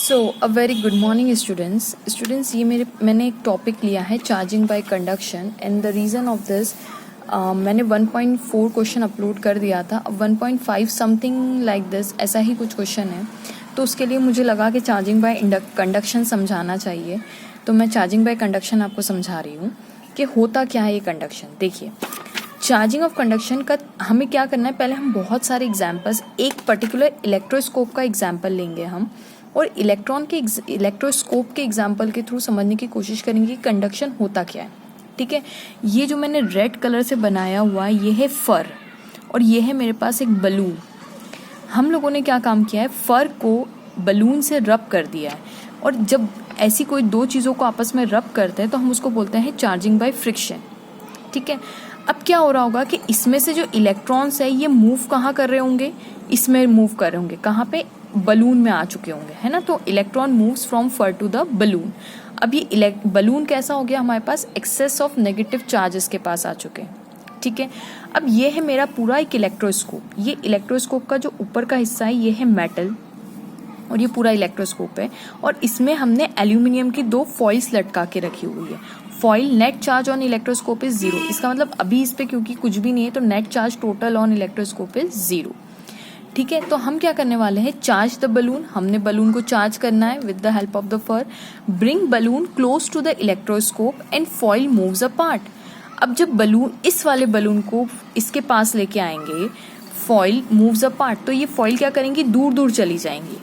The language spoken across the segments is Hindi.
So a very good morning students ये मैंने एक टॉपिक लिया है charging by conduction and the reason of this मैंने 1.4 क्वेश्चन अपलोड कर दिया था। अब 1.5 समथिंग लाइक दिस ऐसा ही कुछ क्वेश्चन है, तो उसके लिए मुझे लगा कि चार्जिंग बाय कंडक्शन समझाना चाहिए, तो मैं चार्जिंग बाय कंडक्शन आपको समझा रही हूँ कि होता क्या है ये कंडक्शन। देखिए, चार्जिंग ऑफ कंडक्शन का हमें क्या करना है, पहले हम बहुत सारे एग्जाम्पल्स, एक पर्टिकुलर इलेक्ट्रोस्कोप का एग्जाम्पल लेंगे हम और इलेक्ट्रोस्कोप के एग्जाम्पल के थ्रू समझने की कोशिश करेंगे कि कंडक्शन होता क्या है। ठीक है, ये जो मैंने रेड कलर से बनाया हुआ ये है फर और ये है मेरे पास एक बलून। हम लोगों ने क्या काम किया है, फर को बलून से रब कर दिया है, और जब ऐसी कोई दो चीज़ों को आपस में रब करते हैं तो हम उसको बोलते हैं चार्जिंग बाय फ्रिक्शन। ठीक है, अब क्या हो रहा होगा कि इसमें से जो इलेक्ट्रॉन्स है ये मूव कहाँ कर रहे होंगे, इसमें मूव कर रहे होंगे, कहाँ पे, बलून में आ चुके होंगे, है ना। तो electron moves from fur to the balloon. अब ये बलून कैसा हो गया, हमारे पास एक्सेस ऑफ नेगेटिव चार्जेस के पास आ चुके हैं। ठीक है, अब ये है मेरा पूरा एक इलेक्ट्रोस्कोप। ये इलेक्ट्रोस्कोप का जो ऊपर का हिस्सा है ये है मेटल और ये पूरा इलेक्ट्रोस्कोप है, और इसमें हमने एल्यूमिनियम की दो फॉइल्स लटका के रखी हुई है। Foil net charge on electroscope is 0, इसका मतलब अभी इस पे क्योंकि कुछ भी नहीं है तो net charge total on electroscope is 0। ठीक है, तो हम क्या करने वाले हैं, चार्ज द बलून, हमने बलून को चार्ज करना है with the help of the fur. Bring balloon close to the electroscope and foil moves apart. अब जब बलून, इस वाले बलून को इसके पास लेके आएंगे, फॉइल मूव्स अपार्ट, तो ये फॉइल क्या करेंगी, दूर दूर चली जाएंगी।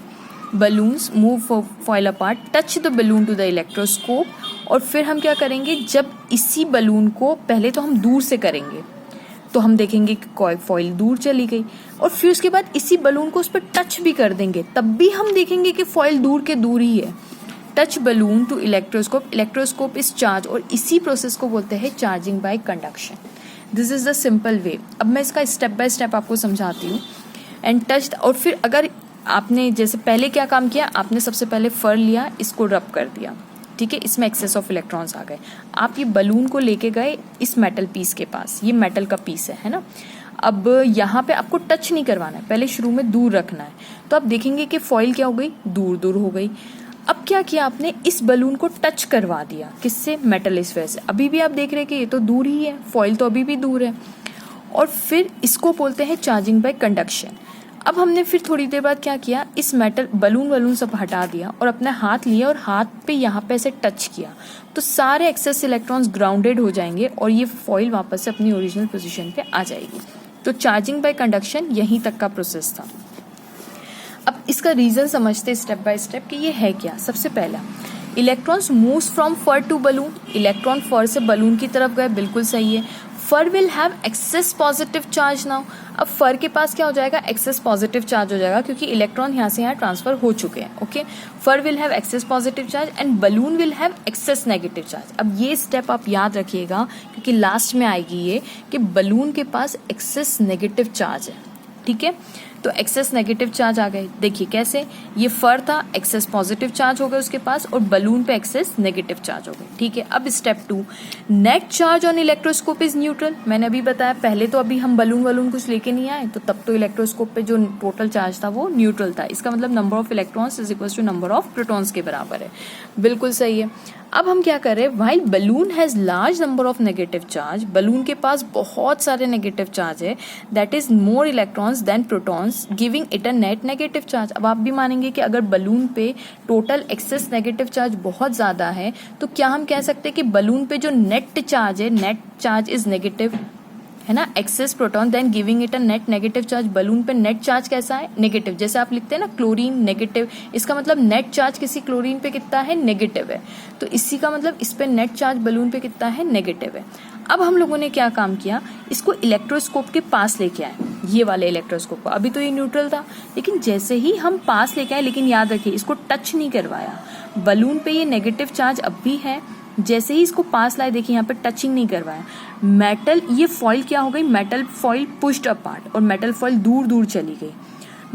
Balloons move foil apart, touch the balloon to the electroscope, और फिर हम क्या करेंगे, जब इसी बलून को पहले तो हम दूर से करेंगे तो हम देखेंगे कि कोई फॉइल दूर चली गई, और फिर उसके बाद इसी बलून को उस पर टच भी कर देंगे, तब भी हम देखेंगे कि फॉइल दूर के दूर ही है। Touch balloon to electroscope, electroscope is charge, और इसी प्रोसेस को बोलते हैं charging by conduction. This is the simple way. अब मैं इसका स्टेप बाय स्टेप आपको समझाती हूँ। एंड टच, और फिर अगर आपने जैसे पहले क्या काम किया, आपने सबसे पहले फर लिया, इसको रब कर दिया। ठीक है, इसमें एक्सेस ऑफ इलेक्ट्रॉन्स आ गए। आप ये बलून को लेके गए इस मेटल पीस के पास, ये मेटल का पीस है ना। अब यहाँ पे आपको टच नहीं करवाना है, पहले शुरू में दूर रखना है, तो आप देखेंगे कि फॉइल क्या हो गई, दूर दूर हो गई। अब क्या किया आपने, इस बलून को टच करवा दिया, किससे, मेटल स्फीयर से। अभी भी आप देख रहे हैं कि ये तो दूर ही है, फॉइल तो अभी भी दूर है, और फिर इसको बोलते हैं चार्जिंग बाय कंडक्शन। अब हमने फिर थोड़ी देर बाद क्या किया, इस मेटल बलून सब हटा दिया और अपने हाथ लिया और हाथ पे यहाँ पे ऐसे टच किया, तो सारे एक्सेस इलेक्ट्रॉन्स ग्राउंडेड हो जाएंगे और ये फॉइल वापस से अपनी ओरिजिनल पोजीशन पे आ जाएगी। तो चार्जिंग बाय कंडक्शन यहीं तक का प्रोसेस था। अब इसका रीजन समझते स्टेप बाय स्टेप कि ये है क्या। सबसे पहला, electrons moves from fur to balloon, electron fur से बलून की तरफ गए, बिल्कुल सही है। Fur will have excess positive charge now, अब फर के पास क्या हो जाएगा, एक्सेस पॉजिटिव चार्ज हो जाएगा, क्योंकि इलेक्ट्रॉन यहाँ से यहाँ ट्रांसफर हो चुके हैं। Okay, fur will have excess positive charge and balloon will have excess negative charge. अब ये स्टेप आप याद रखिएगा क्योंकि लास्ट में आएगी ये कि बलून के पास एक्सेस नेगेटिव चार्ज है। ठीक है, तो एक्सेस नेगेटिव चार्ज आ गए। देखिए कैसे, ये फर था, एक्सेस पॉजिटिव चार्ज हो गए उसके पास, और बलून पे एक्सेस नेगेटिव चार्ज हो गए। ठीक है, अब step 2, net charge on electroscope is neutral. मैंने अभी बताया, पहले तो अभी हम बलून कुछ लेके नहीं आए, तो तब तो इलेक्ट्रोस्कोप पे जो टोटल चार्ज था वो न्यूट्रल था। इसका मतलब number of electrons is equal to number of protons के बराबर है। बिल्कुल सही है। अब हम क्या कर रहे हैं, while balloon has large number of negative charge, balloon के पास बहुत सारे नेगेटिव चार्ज है, that is more electrons than protons giving it a net negative charge. अब आप भी मानेंगे कि अगर बलून पे टोटल एक्सेस नेगेटिव चार्ज बहुत ज्यादा है तो क्या हम कह सकते हैं कि बलून पे जो नेट चार्ज है, नेट चार्ज इज नेगेटिव, है ना, excess proton than giving it a net negative charge. Balloon पे नेट चार्ज कैसा है, नेगेटिव। जैसे आप लिखते हैं ना क्लोरीन नेगेटिव, इसका मतलब नेट चार्ज किसी क्लोरीन पे कितना है, नेगेटिव है, तो इसी का मतलब इस पे नेट चार्ज बलून पे कितना है, नेगेटिव है। अब हम लोगों ने क्या काम किया, इसको इलेक्ट्रोस्कोप के पास लेके आए, ये वाले इलेक्ट्रोस्कोप को। अभी तो ये न्यूट्रल था, लेकिन जैसे ही हम पास लेके आए, लेकिन याद रखिए इसको टच नहीं करवाया, बलून पे ये नेगेटिव चार्ज अब भी है, जैसे ही इसको पास लाए, देखिए यहाँ पे टचिंग नहीं करवाया, मेटल, ये फॉइल क्या हो गई, मेटल फॉइल पुश्ड अपार्ट, और मेटल फॉइल दूर दूर चली गई।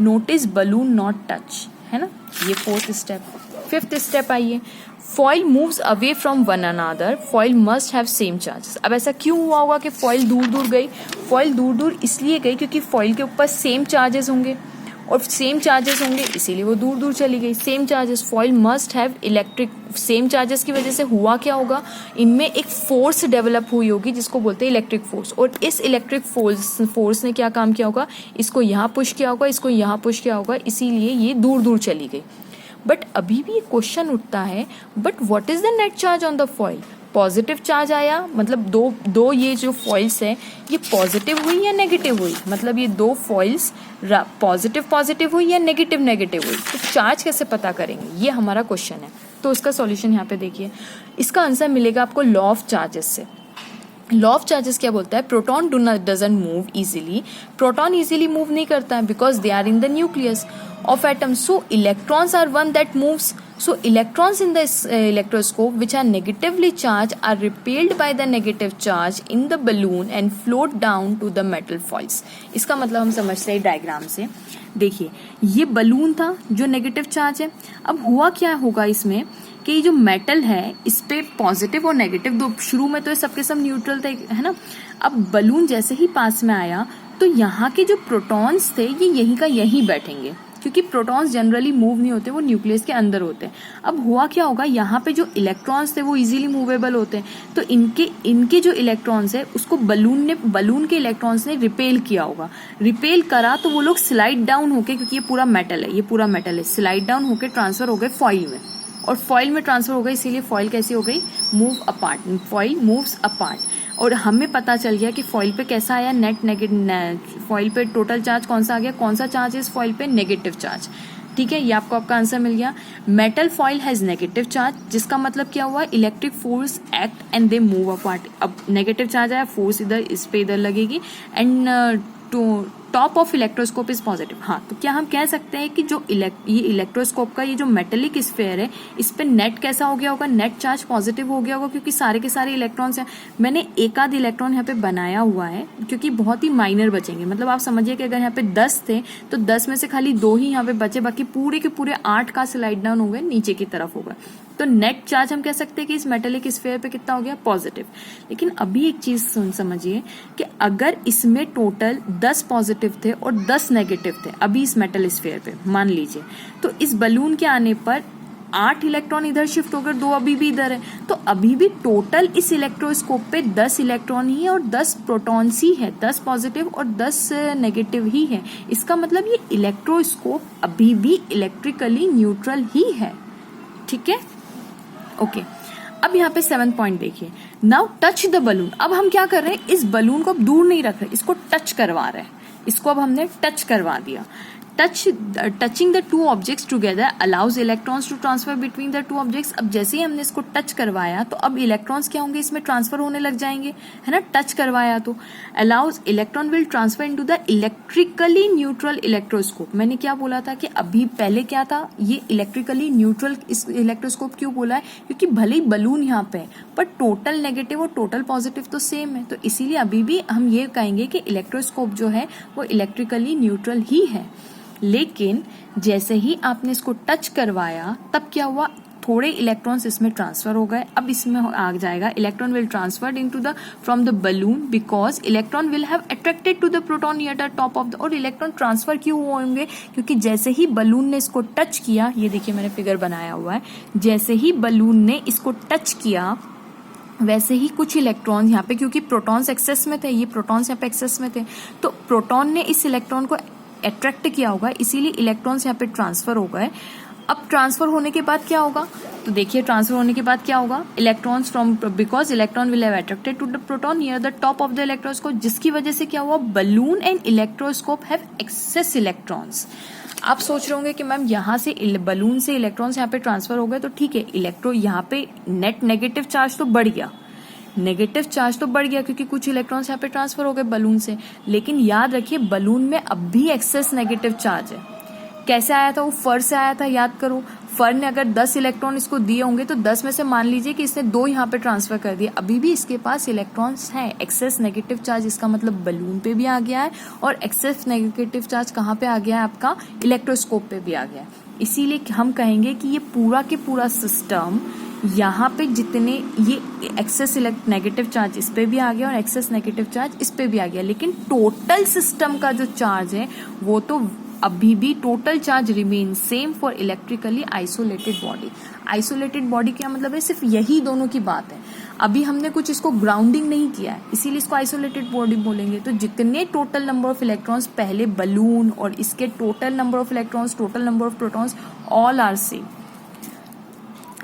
नोटिस बलून नॉट टच, है ना, ये फोर्थ स्टेप। फिफ्थ स्टेप आइए, foil moves away from one another, foil must have same charges. अब ऐसा क्यों हुआ होगा कि फॉइल दूर दूर गई, फॉइल दूर दूर इसलिए गई क्योंकि फॉइल के ऊपर सेम चार्जेस होंगे, और सेम चार्जेस होंगे इसीलिए वो दूर दूर चली गई। Same charges, foil must have electric, same charges की वजह से हुआ क्या होगा, इनमें एक फोर्स डेवलप हुई होगी जिसको बोलते हैं इलेक्ट्रिक फोर्स, और इस इलेक्ट्रिक फोर्स ने क्या काम किया होगा, इसको यहाँ पुश किया होगा, इसको यहाँ पुश किया होगा, इसीलिए ये दूर दूर चली गई। बट अभी भी क्वेश्चन उठता है, but what is the net charge on the foil? Positive charge आया, मतलब दो ये जो फॉइल्स है ये पॉजिटिव हुई या नेगेटिव हुई, मतलब ये दो फॉइल्स पॉजिटिव हुई या नेगेटिव हुई, तो चार्ज कैसे पता करेंगे, ये हमारा क्वेश्चन है। तो इसका सॉल्यूशन यहाँ पे देखिए, इसका आंसर मिलेगा आपको लॉ ऑफ चार्जेस से। लॉ ऑफ चार्जेस क्या बोलता है, proton doesn't move easily, proton easily move नहीं करता है because they are in the nucleus of atoms, so electrons are one that moves, so electrons in the electroscope which are negatively charged are repelled by the negative charge in the balloon and float down to the metal foils। इसका मतलब हम समझते हैं डायग्राम से, देखिए ये बलून था जो नेगेटिव चार्ज है, अब हुआ क्या होगा इसमें कि ये जो मेटल है इस पे पॉजिटिव और नेगेटिव दो, शुरू में तो ये सबके सब न्यूट्रल थे, है ना। अब बलून जैसे ही पास में आया तो यहाँ के जो प्रोटॉन्स थे ये यहीं का यहीं बैठेंगे, क्योंकि प्रोटॉन्स जनरली मूव नहीं होते, वो न्यूक्लियस के अंदर होते हैं। अब हुआ क्या होगा, यहाँ पे जो इलेक्ट्रॉन्स थे वो इजीली मूवेबल होते हैं, तो इनके जो इलेक्ट्रॉन्स है उसको बलून के इलेक्ट्रॉन्स ने रिपेल किया होगा, रिपेल करा तो वो लोग स्लाइड डाउन होके, क्योंकि ये पूरा मेटल है, स्लाइड डाउन होके ट्रांसफर हो गए फॉइल में, और फॉइल में ट्रांसफर हो गई, इसीलिए फॉइल कैसी हो गई, move apart, foil moves apart. और हमें पता चल गया कि फॉइल पे कैसा आया, फॉइल पे टोटल चार्ज कौन सा आ गया, कौन सा चार्ज है इस फॉइल पे, नेगेटिव चार्ज। ठीक है, ये आपको आपका आंसर मिल गया। Metal foil has negative charge, जिसका मतलब क्या हुआ, electric force act and they move apart. अब नेगेटिव चार्ज आया, फोर्स इस पे इधर लगेगी, and top of electroscope is positive. हाँ, तो क्या हम कह सकते हैं कि जो ये इलेक्ट्रोस्कोप का ये जो मेटेलिक स्फीयर है इस पे नेट कैसा हो गया होगा, नेट चार्ज पॉजिटिव हो गया होगा, क्योंकि सारे के सारे इलेक्ट्रॉन्स हैं। मैंने एक आध इलेक्ट्रॉन यहाँ पे बनाया हुआ है क्योंकि बहुत ही माइनर बचेंगे, मतलब आप समझिए कि अगर यहाँ पे 10 थे तो 10 में से खाली 2 ही यहाँ पे बचे, बाकी पूरे के पूरे 8 का स्लाइड डाउन हो गए, नीचे की तरफ हो गए। तो नेट चार्ज हम कह सकते हैं कि इस मेटेलिक स्फीयर पे कितना हो गया, पॉजिटिव। लेकिन अभी एक चीज समझिए कि अगर इसमें टोटल 10 पॉजिटिव थे और 10 नेगेटिव थे अभी इस मेटल स्फीयर पे, मान लीजिए, तो इस बलून के आने पर 8 इलेक्ट्रॉन इधर शिफ्ट होकर 2 अभी भी इधर है, तो अभी भी टोटल इस इलेक्ट्रोस्कोप पे 10 इलेक्ट्रॉन ही है और 10 प्रोटॉन्स ही है, 10 पॉजिटिव और 10 नेगेटिव ही है। इसका मतलब ये इलेक्ट्रोस्कोप अभी भी इलेक्ट्रिकली न्यूट्रल ही है। ठीक है, ओके। अब यहाँ पे 7th पॉइंट देखिए, नाउ टच द बलून। अब हम क्या कर रहे हैं, इस बलून को अब दूर नहीं रख रहे, इसको टच करवा रहे हैं, इसको अब हमने टच करवा दिया। Touching the 2 objects together allows electrons to transfer between the 2 objects. अब जैसे ही हमने इसको टच करवाया तो अब इलेक्ट्रॉन्स क्या होंगे, इसमें ट्रांसफर होने लग जाएंगे, है ना, टच करवाया तो। Allows electron will transfer into the electrically neutral electroscope. मैंने क्या बोला था कि अभी पहले क्या था, ये इलेक्ट्रिकली न्यूट्रल इलेक्ट्रोस्कोप क्यों बोला है, क्योंकि भले ही बलून यहाँ पे है पर टोटल नेगेटिव और टोटल पॉजिटिव तो सेम है, तो इसीलिए अभी भी हम ये कहेंगे कि इलेक्ट्रोस्कोप जो है वो इलेक्ट्रिकली न्यूट्रल ही है। लेकिन जैसे ही आपने इसको टच करवाया तब क्या हुआ, थोड़े इलेक्ट्रॉन्स इसमें ट्रांसफर हो गए। अब इसमें आ जाएगा electron will transferred into the from the balloon because electron will have attracted to the proton near the top of the. और इलेक्ट्रॉन ट्रांसफर क्यों होंगे, क्योंकि जैसे ही बलून ने इसको टच किया, ये देखिए मैंने फिगर बनाया हुआ है, जैसे ही बलून ने इसको टच किया वैसे ही कुछ इलेक्ट्रॉन यहाँ पे, क्योंकि प्रोटॉन्स एक्सेस में थे, ये प्रोटॉन्स यहाँ पे एक्सेस में थे, तो प्रोटॉन ने इस इलेक्ट्रॉन को अट्रैक्ट किया होगा, इसीलिए इलेक्ट्रॉन्स यहाँ पे ट्रांसफर हो गए। अब ट्रांसफर होने के बाद क्या होगा, तो देखिए ट्रांसफर होने के बाद क्या होगा, electrons from because electron will have attracted to the proton near the top of the electroscope, जिसकी वजह से क्या हुआ, balloon and electroscope have excess electrons. आप सोच रहे होंगे कि मैम यहाँ से बलून से इलेक्ट्रॉन्स यहाँ पे ट्रांसफर हो गए, तो ठीक है, यहाँ पे नेट नेगेटिव चार्ज तो बढ़ गया, नेगेटिव चार्ज तो बढ़ गया क्योंकि कुछ इलेक्ट्रॉन्स यहाँ पे ट्रांसफर हो गए बलून से, लेकिन याद रखिए बलून में अब भी एक्सेस नेगेटिव चार्ज है। कैसे आया था, वो फर से आया था, याद करो, फर ने अगर 10 इलेक्ट्रॉन इसको दिए होंगे तो 10 में से मान लीजिए कि इसने 2 यहाँ पे ट्रांसफर कर दिए, अभी भी इसके पास इलेक्ट्रॉन्स हैं, एक्सेस नेगेटिव चार्ज, इसका मतलब बलून पे भी आ गया है और एक्सेस नेगेटिव चार्ज कहाँ पे आ गया है, आपका इलेक्ट्रोस्कोप पे भी आ गया है। इसीलिए हम कहेंगे कि ये पूरा के पूरा सिस्टम, यहाँ पे जितने ये एक्सेस नेगेटिव चार्ज इस पे भी आ गया और एक्सेस नेगेटिव चार्ज इस पे भी आ गया, लेकिन टोटल सिस्टम का जो चार्ज है वो तो अभी भी total charge remain same for electrically isolated body. Isolated body क्या मतलब है, सिर्फ यही दोनों की बात है। अभी हमने कुछ इसको ग्राउंडिंग नहीं किया है, इसीलिए इसको आइसोलेटेड बॉडी बोलेंगे। तो जितने टोटल नंबर ऑफ इलेक्ट्रॉन्स पहले बलून और इसके total number of electrons, total number of protons, all are same,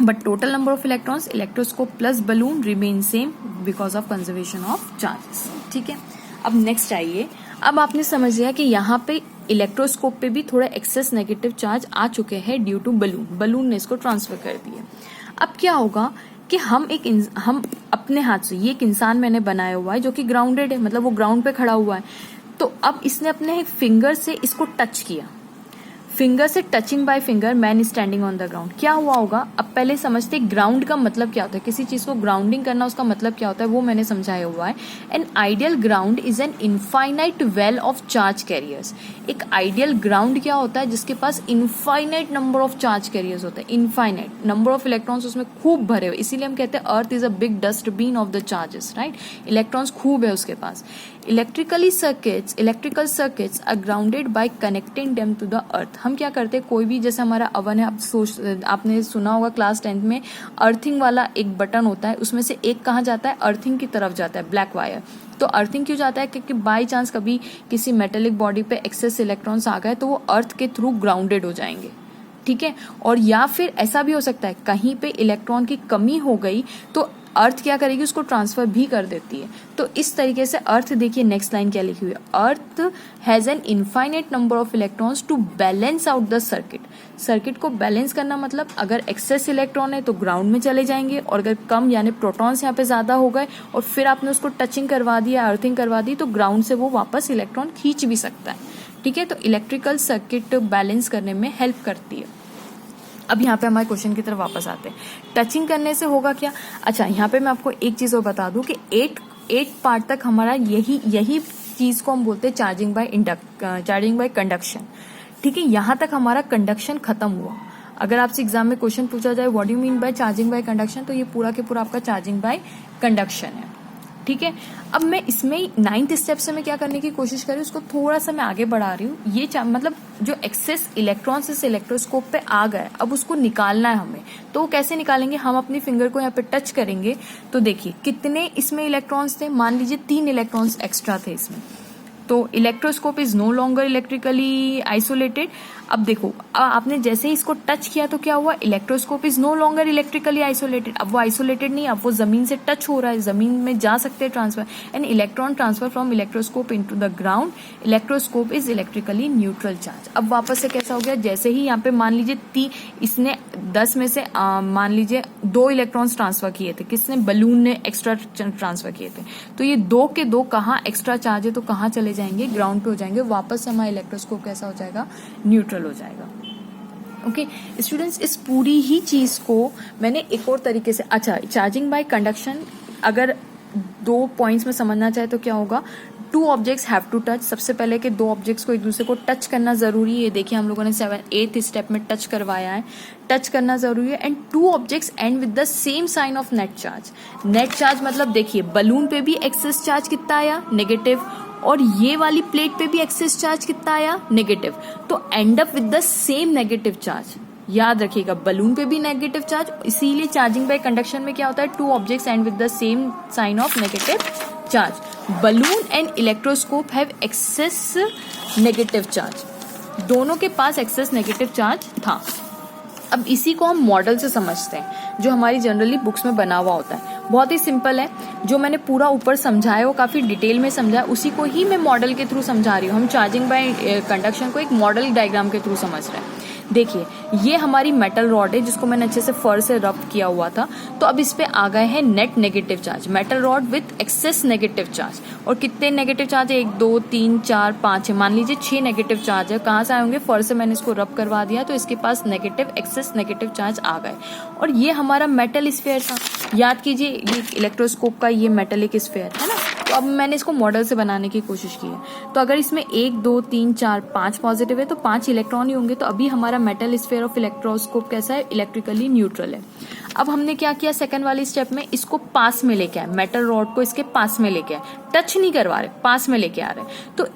but total number of electrons electroscope plus balloon remain same because of conservation of charges. ठीक है, अब नेक्स्ट आइए। अब आपने समझ लिया कि यहाँ पे इलेक्ट्रोस्कोप पे भी थोड़ा एक्सेस नेगेटिव चार्ज आ चुके हैं ड्यू टू बलून, बलून ने इसको ट्रांसफर कर दिया। अब क्या होगा कि हम अपने हाथ से, ये एक इंसान मैंने बनाया हुआ है जो कि ग्राउंडेड है, मतलब वो ग्राउंड पे खड़ा हुआ है। तो अब इसने अपने फिंगर से इसको टच किया, फिंगर से touching by finger, man standing on the ground. क्या हुआ होगा, अब पहले समझते ग्राउंड का मतलब क्या होता है, किसी चीज को ग्राउंडिंग करना उसका मतलब क्या होता है वो मैंने समझाया हुआ है। An ideal ground is an infinite well of charge carriers. एक आइडियल ग्राउंड क्या होता है, जिसके पास infinite number of charge carriers होते हैं, इनफाइनाइट नंबर ऑफ इलेक्ट्रॉन्स उसमें खूब भरे हुए, इसीलिए हम कहते हैं earth is a big dustbin of the charges, right. Electrons खूब है उसके पास। Electrical circuits are grounded by connecting them to the earth. हम क्या करते हैं, कोई भी जैसे हमारा ओवन है, आपने सुना होगा क्लास 10th में अर्थिंग वाला एक बटन होता है, उसमें से एक कहाँ जाता है, अर्थिंग की तरफ जाता है, ब्लैक वायर। तो अर्थिंग क्यों जाता है, क्योंकि बाई चांस कभी किसी मेटेलिक बॉडी पे एक्सेस इलेक्ट्रॉन्स आ गए तो वो अर्थ के थ्रू ग्राउंडेड हो जाएंगे। ठीक है, और या फिर ऐसा भी हो सकता है कहीं पे इलेक्ट्रॉन की कमी हो गई तो अर्थ क्या करेगी, उसको ट्रांसफर भी कर देती है। तो इस तरीके से अर्थ, देखिए नेक्स्ट लाइन क्या लिखी हुई है, earth has an infinite number of electrons to balance out the circuit. Circuit को बैलेंस करना मतलब अगर एक्सेस इलेक्ट्रॉन है तो ग्राउंड में चले जाएंगे, और अगर कम यानी प्रोटॉन्स यहाँ पे ज्यादा हो गए और फिर आपने उसको टचिंग करवा दिया, अर्थिंग करवा दी, तो ग्राउंड से वो वापस इलेक्ट्रॉन खींच भी सकता है। ठीक है, तो इलेक्ट्रिकल सर्किट बैलेंस करने में हेल्प करती है। अब यहाँ पे हमारे क्वेश्चन की तरफ वापस आते हैं। टचिंग करने से होगा क्या, अच्छा यहाँ पे मैं आपको एक चीज और बता दूं कि 8 पार्ट तक हमारा यही चीज को हम बोलते हैं चार्जिंग बाय कंडक्शन। ठीक है, यहाँ तक हमारा कंडक्शन खत्म हुआ। अगर आपसे एग्जाम में क्वेश्चन पूछा जाए what do you mean by charging by conduction, तो ये पूरा के पूरा आपका चार्जिंग बाय कंडक्शन है। ठीक है, अब मैं इसमें 9th स्टेप से मैं क्या करने की कोशिश कर रही हूँ, उसको थोड़ा सा मैं आगे बढ़ा रही हूँ। ये मतलब जो एक्सेस इलेक्ट्रॉन्स इस इलेक्ट्रोस्कोप पे आ गए, अब उसको निकालना है हमें। तो वो कैसे निकालेंगे, हम अपनी फिंगर को यहाँ पे टच करेंगे तो देखिए कितने इसमें इलेक्ट्रॉन्स थे, मान लीजिए 3 इलेक्ट्रॉन्स एक्स्ट्रा थे इसमें। तो electroscope is no longer electrically isolated. अब देखो, आपने जैसे ही इसको टच किया तो क्या हुआ, electroscope is no longer electrically isolated. अब वो आइसोलेटेड नहीं, अब वो जमीन से टच हो रहा है, जमीन में जा सकते हैं transfer, and electron transfer from electroscope into the ground. Electroscope is electrically neutral charge. अब वापस से कैसा हो गया, जैसे ही यहाँ पे मान लीजिए इसने 10 में से मान लीजिए 2 इलेक्ट्रॉन्स ट्रांसफर किए थे, किसने, बलून ने एक्स्ट्रा ट्रांसफर किए थे। तो ये 2 के 2 कहाँ एक्स्ट्रा चार्ज है, तो कहाँ चले जाएंगे, ग्राउंड पे हो जाएंगे। वापस से हमारा इलेक्ट्रोस्कोप कैसा हो जाएगा, न्यूट्रल हो जाएगा। ओके स्टूडेंट्स, इस पूरी ही चीज को मैंने एक और तरीके से, अच्छा चार्जिंग बाय कंडक्शन अगर 2 पॉइंट्स में समझना चाहे तो क्या होगा, 2 ऑब्जेक्ट्स हैव टू टच। सबसे पहले कि 2 ऑब्जेक्ट्स को एक दूसरे को टच करना जरूरी है। देखिए हम लोगों ने 8th स्टेप में टच करवाया है, टच करना जरूरी है। And 2 objects and with the same sign of net charge. Net charge मतलब देखिए बलून पे भी एक्सेस चार्ज कितना आया, नेगेटिव, और ये वाली प्लेट पे भी एक्सेस चार्ज कितना आया, नेगेटिव। तो end up with the same negative charge. याद रखिएगा बलून पे भी नेगेटिव चार्ज, इसीलिए चार्जिंग बाय कंडक्शन में क्या होता है, 2 objects and with the same sign of negative charge. Balloon and electroscope have excess negative charge, दोनों के पास एक्सेस नेगेटिव चार्ज था। अब इसी को हम मॉडल से समझते हैं, जो हमारी जनरली बुक्स में बना हुआ होता है। बहुत ही सिंपल है, जो मैंने पूरा ऊपर समझाया वो काफी डिटेल में समझाया, उसी को ही मैं मॉडल के थ्रू समझा रही हूँ। हम चार्जिंग बाय कंडक्शन को एक मॉडल डायग्राम के थ्रू समझ रहे हैं। देखिए ये हमारी मेटल रॉड है जिसको मैंने अच्छे से फर से रब किया हुआ था। तो अब इस पे आ गए हैं net negative charge, metal rod with access negative charge. और कितने नेगेटिव चार्ज है, 1 2 3 4 5 है, मान लीजिए 6 नेगेटिव चार्ज है। कहाँ से आए होंगे, फर से मैंने इसको रब करवा दिया तो इसके पास नेगेटिव एक्सेस नेगेटिव चार्ज आ गए। और ये हमारा मेटल स्फीयर था, याद कीजिए ये इलेक्ट्रोस्कोप का ये मेटेलिक स्फीयर है ना। तो अब मैंने इसको मॉडल से बनाने की कोशिश की है। तो अगर इसमें 1 2 3 4 5 पॉजिटिव है तो 5 इलेक्ट्रॉन ही होंगे। तो अभी हमारा मेटल स्फीयर ऑफ इलेक्ट्रोस्कोप कैसा है, इलेक्ट्रिकली न्यूट्रल है। अब हमने क्या किया, सेकंड वाली स्टेप में इसको पास में लेके आए, मेटल रॉड को इसके पास में लेके आए, टच नहीं करवा रहे, पास में लेके आ रहे हैं। तो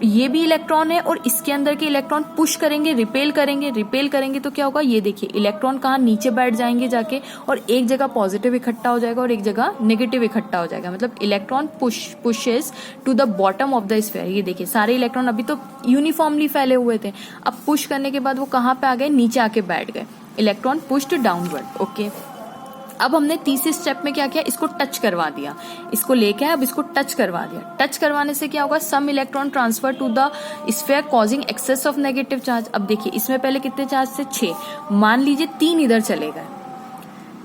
ये भी इलेक्ट्रॉन है और इसके अंदर के इलेक्ट्रॉन पुश करेंगे, रिपेल करेंगे तो क्या होगा, ये देखिए इलेक्ट्रॉन कहाँ नीचे बैठ जाएंगे जाके, और एक जगह पॉजिटिव इकट्ठा हो जाएगा और एक जगह नेगेटिव इकट्ठा हो जाएगा। मतलब electron pushes to the bottom of the sphere. ये देखिए सारे इलेक्ट्रॉन अभी तो यूनिफॉर्मली फैले हुए थे, अब पुश करने के बाद वो कहाँ पे आ गए, नीचे आके बैठ गए। Electron pushed downward. ओके, अब हमने तीसरे स्टेप में क्या किया, इसको टच करवा दिया, इसको लेके अब इसको टच करवा दिया। टच करवाने से क्या होगा, some electron transfer to the sphere causing excess of negative charge. अब देखिए इसमें पहले कितने चार्ज थे, 6, मान लीजिए 3 इधर चले गए,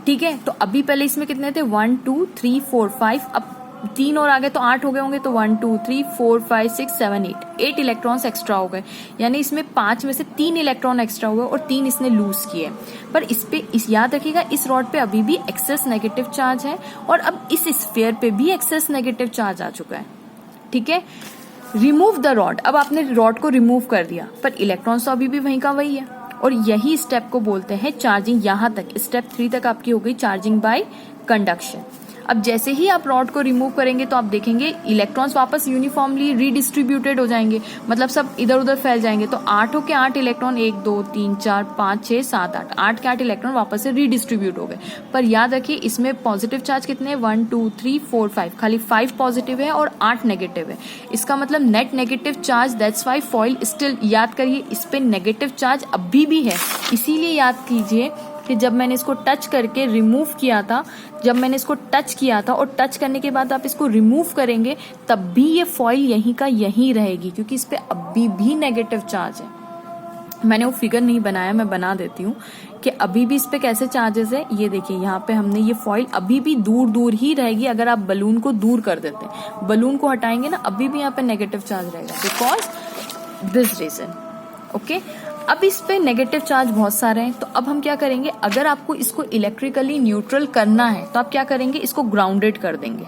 ठीक है। तो अभी पहले इसमें कितने थे, 1 2 3 4 5, अब 3 और आ गए तो 8 हो गए होंगे, तो 1 2 3 4 5 6 7 8 इलेक्ट्रॉन्स एक्स्ट्रा हो गए। यानी इसमें 5 में से 3 इलेक्ट्रॉन एक्स्ट्रा हुए और 3 इसने लूज किए। पर इस याद रखिएगा, इस रॉड पे अभी भी एक्सेस नेगेटिव चार्ज है और अब इस स्फीयर पे भी एक्सेस नेगेटिव चार्ज आ चुका है, ठीक है। रिमूव द रॉड, अब आपने रॉड को रिमूव कर दिया, पर इलेक्ट्रॉन्स तो अभी भी वहीं का वही है, और यही स्टेप को बोलते हैं चार्जिंग। यहां तक स्टेप 3 तक आपकी हो गई चार्जिंग बाय कंडक्शन। अब जैसे ही आप रॉड को रिमूव करेंगे तो आप देखेंगे इलेक्ट्रॉन्स वापस यूनिफॉर्मली रीडिस्ट्रीब्यूटेड हो जाएंगे, मतलब सब इधर उधर फैल जाएंगे। तो 8 के 8 इलेक्ट्रॉन, 1 2 3 4 5 6 7 8 के 8 इलेक्ट्रॉन वापस से रीडिस्ट्रीब्यूट हो गए। पर याद रखिए इसमें पॉजिटिव चार्ज कितने, 1 2 3 4 5, खाली 5 पॉजिटिव है और 8 नेगेटिव है। इसका मतलब net negative charge, that's why foil still, याद करिए इस पे नेगेटिव चार्ज अभी भी है। इसीलिए याद कीजिए कि जब मैंने इसको टच करके रिमूव किया था, जब मैंने इसको टच किया था और टच करने के बाद आप इसको रिमूव करेंगे तब भी ये फॉइल यहीं का यहीं रहेगी, क्योंकि इस पे अभी भी नेगेटिव चार्ज है। मैंने वो फिगर नहीं बनाया, मैं बना देती हूँ कि अभी भी इस पे कैसे चार्जेस है। ये देखिए यहाँ पे हमने ये फॉइल अभी भी दूर दूर ही रहेगी। अगर आप बलून को दूर कर देते हैं, बलून को हटाएंगे ना, अभी भी यहाँ पे नेगेटिव चार्ज रहेगा, बिकॉज दिस रीजन। ओके, अब इस पे नेगेटिव चार्ज बहुत सारे हैं, तो अब हम क्या करेंगे, अगर आपको इसको इलेक्ट्रिकली न्यूट्रल करना है तो आप क्या करेंगे, इसको ग्राउंडेड कर देंगे।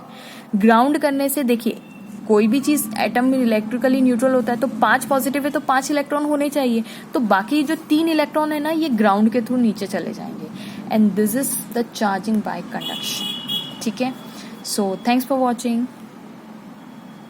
ग्राउंड करने से देखिए कोई भी चीज एटम में इलेक्ट्रिकली न्यूट्रल होता है, तो 5 पॉजिटिव है तो 5 इलेक्ट्रॉन होने चाहिए, तो बाकी जो 3 इलेक्ट्रॉन है ना, ये ग्राउंड के थ्रू नीचे चले जाएंगे। And this is the charging by conduction, ठीक है। So thanks for watching.